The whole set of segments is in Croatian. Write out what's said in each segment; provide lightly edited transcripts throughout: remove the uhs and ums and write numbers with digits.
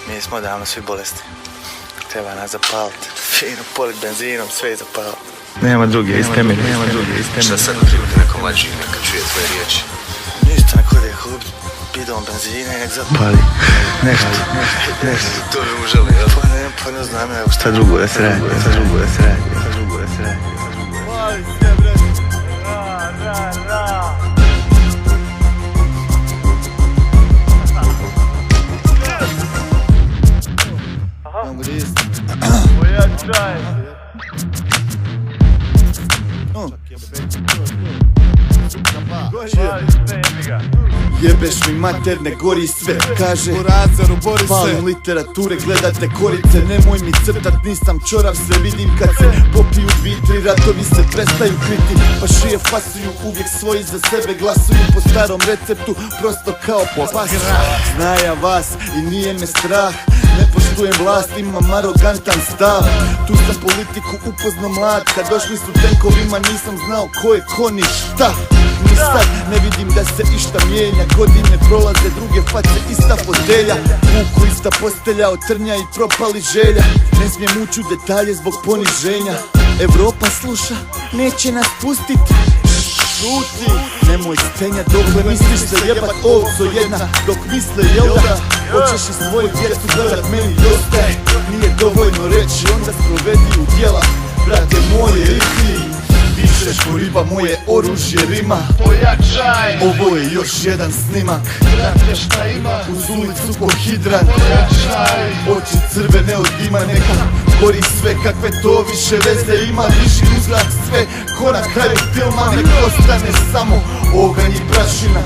Mi smo davno svi bolesti. Treba nas zapaliti. Fino polit benzinom, sve zapaliti. Nema druge istemeni. Šta sad otkrivati neko mlađi neka čuje tvoje riječi? Ništa, nek ode hub, bidon benzina i nek zapali. Nešto. To me užali, jel? Pa ne znam, evo šta drugo da se radi. Pali se, bre. Ra. Mogu da isti. Pojačaj. Jebeš mi mater, ne gori sve, kaže po razaru, bori se. Palim literature, gledate korice. Nemoj mi crtat, nisam čorav, sve vidim kad se popiju vitri. Ratovi se prestaju kriti, pa šije fasuju uvijek svoji za sebe. Glasuju po starom receptu, prosto kao po pasu. Znaja vas i nije me strah, ne poštujem vlast, imam arogantan stav. Tu sam politiku upoznao mlad, kad došli su tenkovima nisam znao ko je ko ni šta. Ni sad ne vidim da se išta mijenja, godine prolaze, druge face, ista fotelja. Vuku ista postelja, otrnja i propali želja. Ne smijem ući u detalje zbog poniženja. Evropa sluša, neće nas pustit. Šuti, nemoj stenja dokle misliš se jebat ovco jedna. Dok misle jel da, hoćeš i svoju djecu gledat, meni dosta je. Nije dovoljno reći, onda sprovedi u djela. Brate moje i ti, pišeš ko riba, moje oružje rima. Pojačaj. Ovo je još jedan snimak. Brate šta ima? Uz ulicu po hidrant. Pojačaj. Oči crvene od dima, neka gori sve, kakve to više veze ima. Diži u zrak sve, ko na kraju filma. Nek ostane samo oganj i prašina.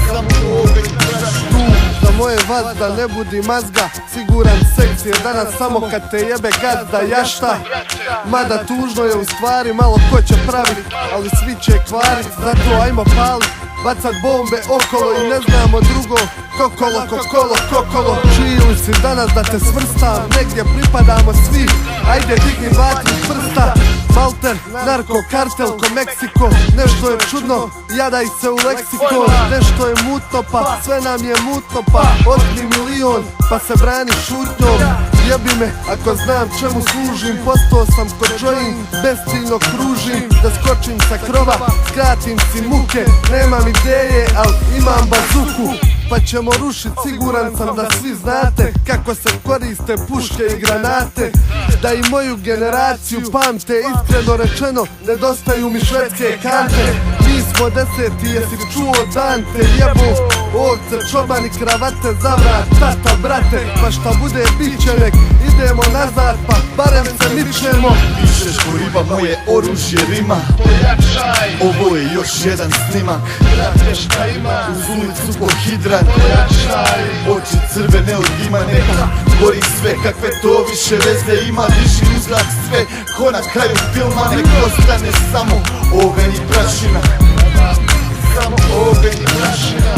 Samo oganj i prašina. Za moje vazda ne budi mazga, siguran seks je danas samo kad te jebe gazda jašta. Mada tužno je u stvari, malo ko će pravit, ali svi će kvarit. Zato ajmo palit, bacat bombe okolo i ne znamo drugo. Kokolo, čili si danas da te svrstam, negdje pripadamo svi. Ajde digni vatru prsta. Malter, narko, kartel ko Meksiko. Nešto je čudno, jadaj se u leksikon. Nešto je mutno pa, sve nam je mutno pa. Otmi milion, pa se brani šutnjom. Jebi me, ako znam čemu služim. Postao sam ko join, bezciljno kružim. Da skočim sa krova, skratim si muke. Nemam ideje, al imam bazuku. Pa ćemo rušit, siguran sam da svi znate kako se koriste puške i granate. Da i moju generaciju pamte, iskreno rečeno, nedostaju mi švedske kante. Mi smo 10, jesi čuo Dante, jebo ovce, čobani, kravate, zavrat, tata, brate. Pa šta bude, bit će nek, idemo nazad, pa barem se mičemo. Pišeš ko riba, moje oružje rima. Pojačaj. Ovo je još jedan snimak. Brate šta ima? Uz ulicu po hidrant. Pojačaj. Oči crvene od dima, neka gori sve, kakve to više veze ima. Diži u zrak sve, ko na kraju filma. Nek ostane samo oganj i prašina. Samo oganj i prašina.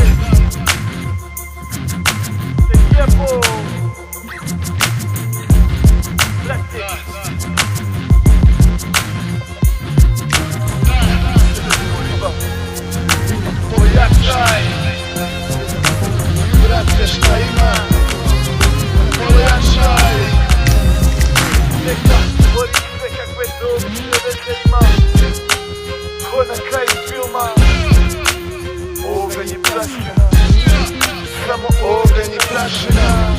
Jebo. Brate. Pojačaj. Brate šta ima? Pojačaj. Neka gori sve, kakve to više veze ima. Ko na kraju filma. Oganj i prašina. Samo oganj i prašina.